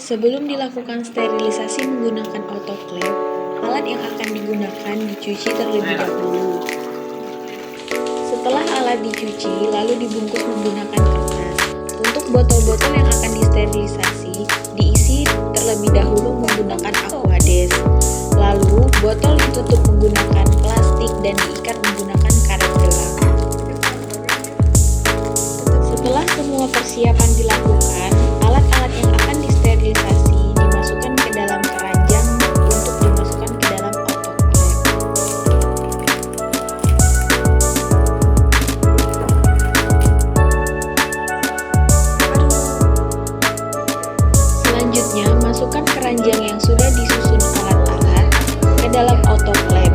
Sebelum dilakukan sterilisasi menggunakan autoclave, alat yang akan digunakan dicuci terlebih dahulu. Setelah alat dicuci, lalu dibungkus menggunakan kertas. Untuk botol-botol yang akan disterilisasi, diisi terlebih dahulu menggunakan aquades. Lalu, botol ditutup menggunakan plastik dan diikat menggunakan karet gelang. Setelah semua persiapan dilakukan, alat-alat yang akan disterilisasi dimasukkan ke dalam keranjang untuk dimasukkan ke dalam autoclave. Selanjutnya, masukkan keranjang yang sudah disusun alat-alat ke dalam autoclave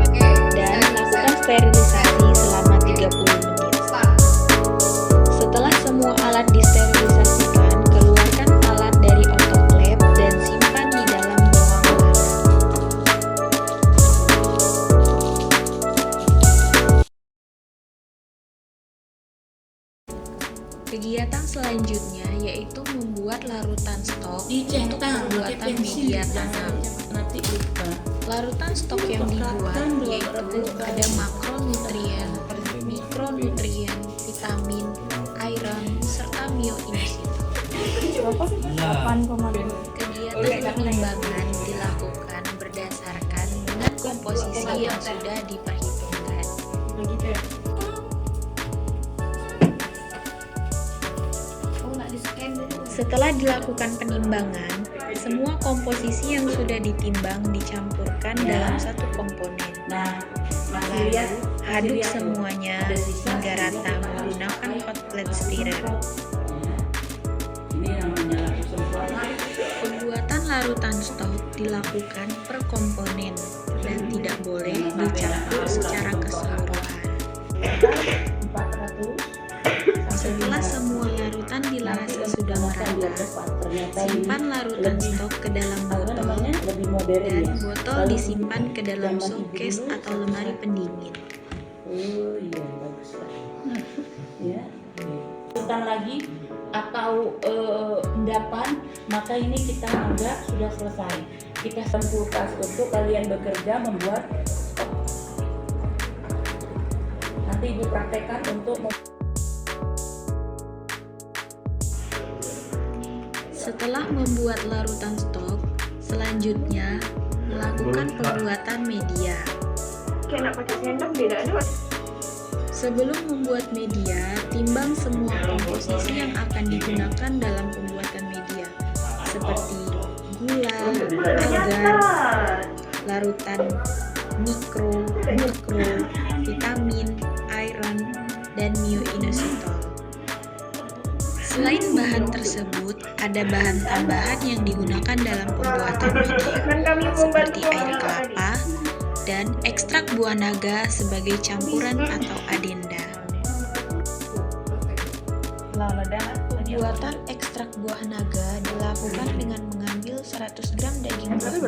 dan lakukan sterilisasi selama 30 menit. Setelah semua alat disterilisasikan, keluarkan alat dari autoclave dan simpan di dalam ruang Kegiatan selanjutnya yaitu membuat larutan stok untuk pembuatan media tanam. Larutan stok yang dibuat yaitu ada makronutrien, mikronutrien, vitamin, iron, serta mioinositol. Kegiatan penimbangan dilakukan berdasarkan dengan komposisi yang sudah diperhitungkan. Setelah dilakukan penimbangan, semua komposisi yang sudah ditimbang dicampurkan dalam satu komponen. Lalu, aduk semuanya hingga rata menggunakan hot plate stirrer. Pembuatan larutan stok dilakukan per komponen dan tidak boleh dicampur secara keseluruhan. Setelah semua larutan dirasa sudah merata, simpan larutan stok ke dalam botol dan botol disimpan ke dalam showcase atau lemari pendingin. Larutan lagi atau endapan, maka ini kita anggap sudah selesai. Kita kulkas untuk kalian bekerja membuat stok. Nanti ibu praktekkan untuk Setelah membuat larutan stok, selanjutnya melakukan pembuatan media. Sebelum membuat media, timbang semua komposisi yang akan digunakan dalam pembuatan media, seperti gula, agar, larutan mikro, vitamin, iron, dan mioinositol. Selain bahan tersebut, ada bahan tambahan yang digunakan dalam pembuatan media, seperti air kelapa dan ekstrak buah naga sebagai campuran atau adenda. Pembuatan ekstrak buah naga dilakukan dengan mengambil 100 gram daging babi.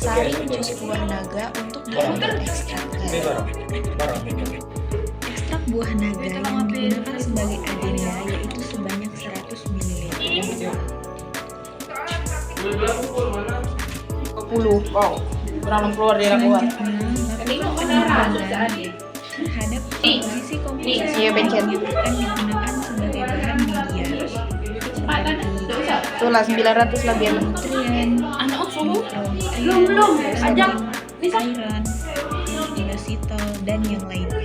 Saring jus buah naga untuk diambil ekstraknya. Ekstrak buah naga yang digunakan sebagai adenda yaitu sebanyak 100 ml. 10 kau kurang keluar dari akuan. Terhadap komposisi yang akan digunakan sebagai bahan media. Itulah 900 lebih ya. Nutrien, belum ajak iron, inositol, dan yang lainnya.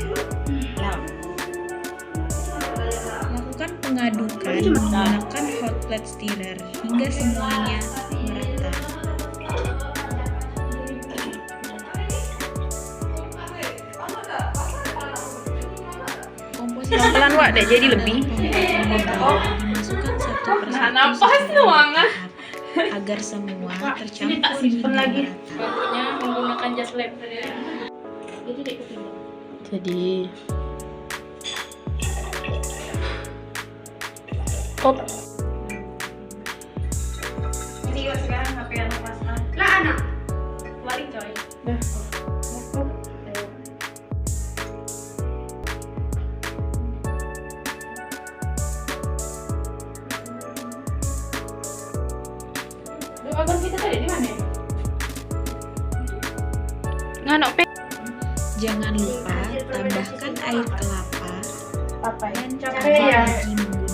Lakukan pengadukan menggunakan hot plate stirrer hingga semuanya merata. Komposisi Pelan-pelan Wak, dek jadi lebih. dimasukkan satu persatu napas doang agar semua ini tak tercampur simpen hingga lagi. merata. Maksudnya menggunakan jas lab. Jadi dek ketimbang. Jadi top. Ini juga sekarang HP anak kelas 6. Lah anak. Balik coy. Nganok pe. Jangan lupa tambahkan air kelapa Apa ya?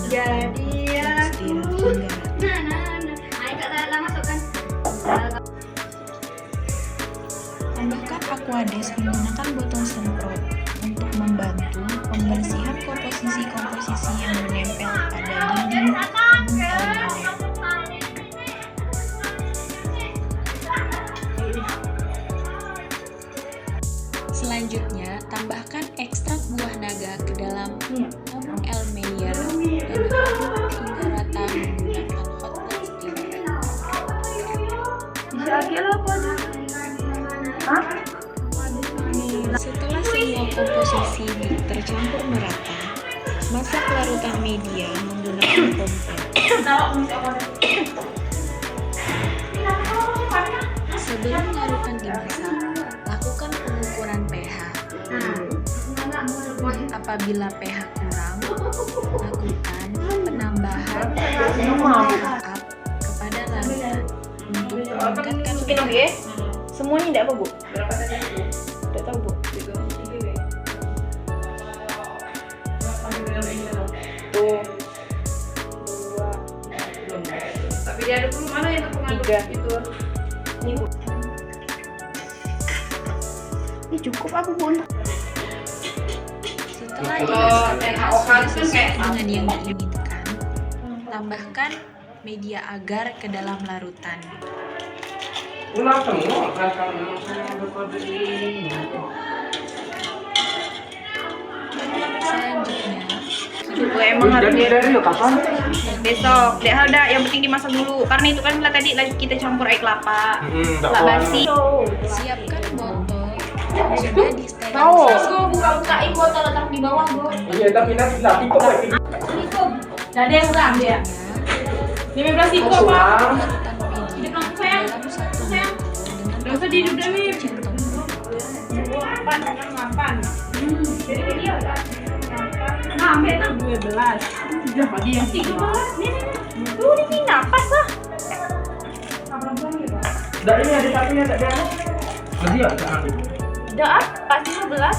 dan aduk lagi menggunakan stir hingga tambahkan aquades menggunakan botol semprot untuk membantu pembersihan komposisi-komposisi yang menempel pada dinding tabung aluminium. Selanjutnya, tambahkan ekstrak buah naga ke dalam tabung Elmeyer dan aduk hingga rata menggunakan hot plate stirrer. Setelah semua komposisi tercampur merata, masak larutan media menggunakan kompor. Sebelum larutan dimasak, lakukan pengukuran pH. Apabila pH kurang, lakukan penambahan pH kepada larutan untuk meningkatkan pH. Semuanya tidak apa, Bu? Tidak tahu, Bu. Tuh. 2. Tapi dia ada dulu mana yang terpengaruh 3. itu. Ini, Bu. Ini cukup apa, Bu? Setelah dirasa sudah sesuai dengan yang diinginkan, tambahkan media agar ke dalam larutan. Selanjutnya, Gue emang harus besok. Tidak hal dah, yang penting dimasak dulu. Karena itu kan tadi kita campur air kelapa. Kelapa basi. siapkan botol yang sudah disterilisasi. Buka-bukain botol letak di bawah, Bu. Iya, tapi nanti Tidak ada yang ulang dia. 15 itu apa? Larutan media ke dalam satu botol dengan dihidup, potongan Dewi. 1 centong. 8. Jadi dia udah 12. Sudah tadi yang 13. Tuh, ini napas lah. Enggak, ini ada satunya tak ada. Tadi ada. Udah, pasti 11.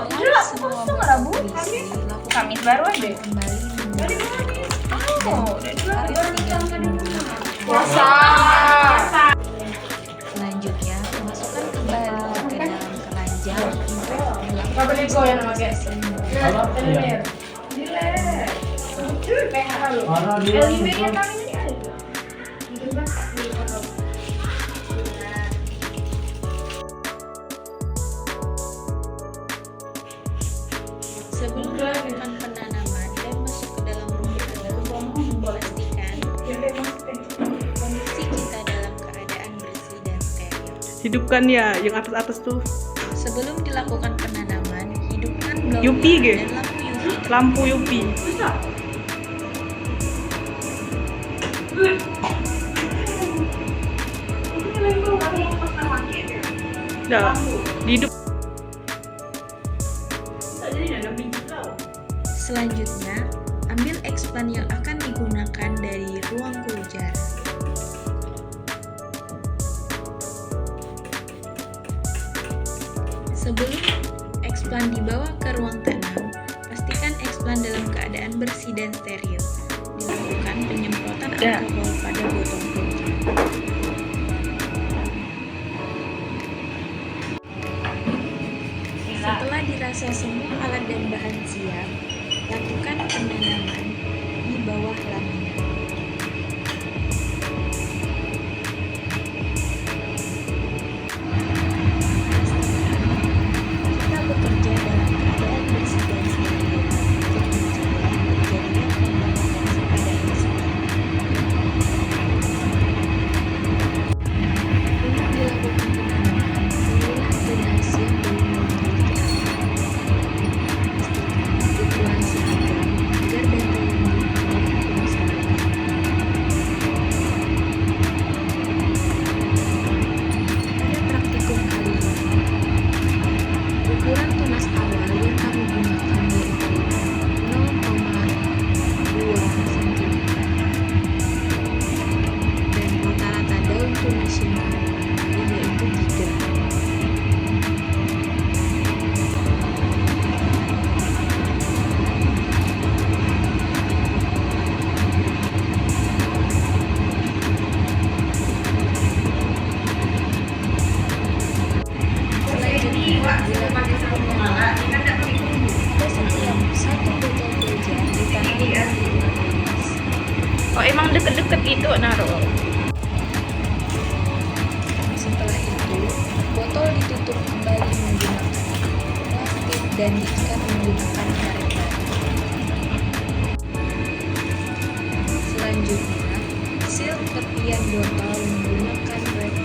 Setelah semua botol terisi, lakukan Kamis baru ada. kembali menggunakan Oh, dan tarik 30 Puasa. Selanjutnya, masukkan kembali ke dalam keranjang untuk Apa nih kau yang pakai? Apa? Iya. Mana dia? sebelum melakukan penanaman dan masuk ke dalam rumah tanam, pastikan kondisi kita dalam keadaan bersih dan steril. Hidupkan ya yang atas-atas tuh. Sebelum dilakukan penanaman, hidupkan blower Yupi, Ge. dan lampu UV. Lampu UV. Dah, hidup. Selanjutnya, ambil expand yang akan digunakan dari ruang kujar. Sebelum expand dibawa ke ruang tanam, pastikan expand dalam keadaan bersih dan steril. Dilakukan penyemprotan alkohol pada botol kujar. Setelah dirasa semua alat dan bahan siap, lakukan penanaman di bawah laminan. Kita bekerja dalam keadaan bersih dan steril, untuk mencegah terjadinya kontaminasi pada ekspor. Untuk dilakukan penanaman, pilihlah beras yang belum memiliki akar. Pastikan ukuran seragam agar daun tidak yang deket-deket itu naruh. Setelah itu, botol ditutup kembali menggunakan plastik dan diikat menggunakan karet baru. Selanjutnya, seal tepian botol menggunakan wrap.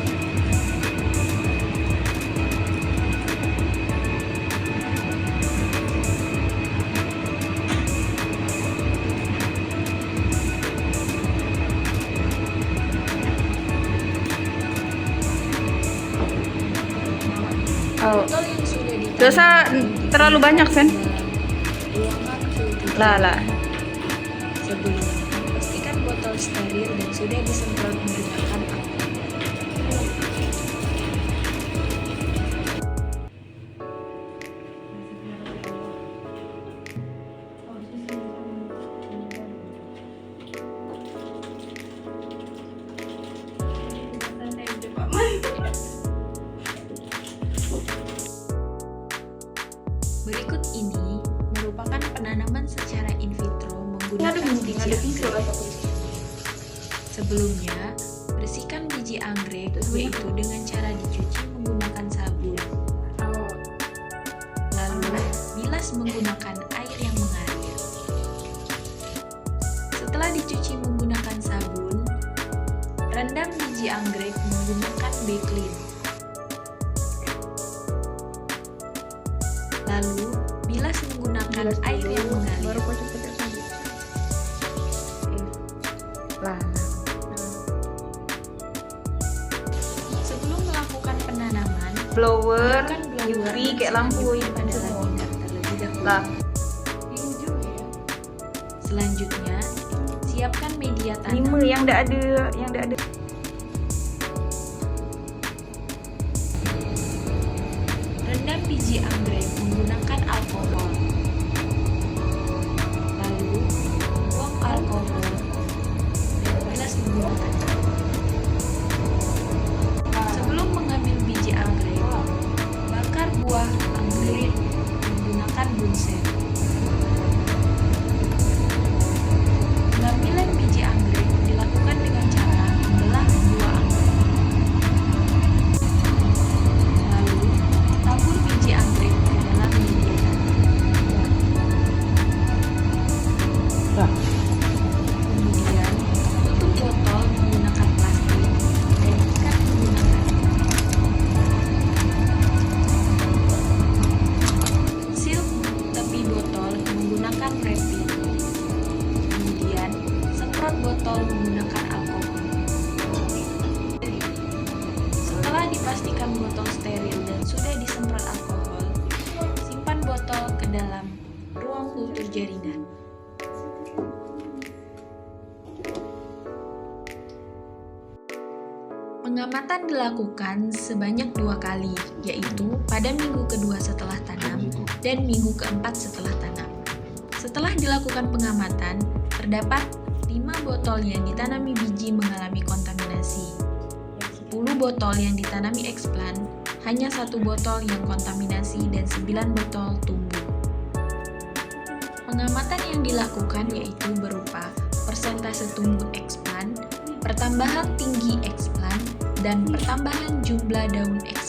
Oh, Botol yang sudah dosa terlalu banyak, Sen. ruangan filter. Lala. Sebelumnya, pastikan botol steril dan sudah disemprot menggunakan alkohol. Berikut ini merupakan penanaman secara in vitro menggunakan biji anggrek. Sebelumnya, bersihkan biji anggrek yaitu dengan cara dicuci menggunakan sabun. Lalu, bilas menggunakan air yang mengalir. Setelah dicuci menggunakan sabun, rendam biji anggrek menggunakan Baclean. Lalu, bilas menggunakan air yang mengalir. Sebelum melakukan penanaman, Blower, gunakan blower UV kayak lampu ini pada laminar terlebih dahulu. lah. Selanjutnya, siapkan media tanam. 5 yang enggak ada. Rendam biji anggrek menggunakan alkohol. Lalu, buang alkohol dan bilas menggunakan air. Sebelum mengambil biji anggrek, bakar buah anggrek menggunakan bunsen. Pengambilan biji anggrek dilakukan dengan cara membelah buah anggrek. Lalu, tabur biji anggrek ke dalam media tanam. Kemudian, tutup botol menggunakan plastik dan ikat menggunakan. Seal tepi botol menggunakan wrapping. Kemudian, semprot botol menggunakan alkohol. Setelah dipastikan botol steril dan sudah disemprot alkohol, simpan botol ke dalam ruang kultur jaringan. Pengamatan dilakukan sebanyak 2 kali, yaitu pada minggu kedua setelah tanam dan minggu keempat setelah tanam. Setelah dilakukan pengamatan, terdapat 5 botol yang ditanami biji mengalami kontaminasi. 10 botol yang ditanami eksplan, hanya 1 botol yang kontaminasi dan 9 botol tumbuh. Pengamatan yang dilakukan yaitu berupa persentase tumbuh eksplan, pertambahan tinggi eksplan, dan pertambahan jumlah daun eksplan.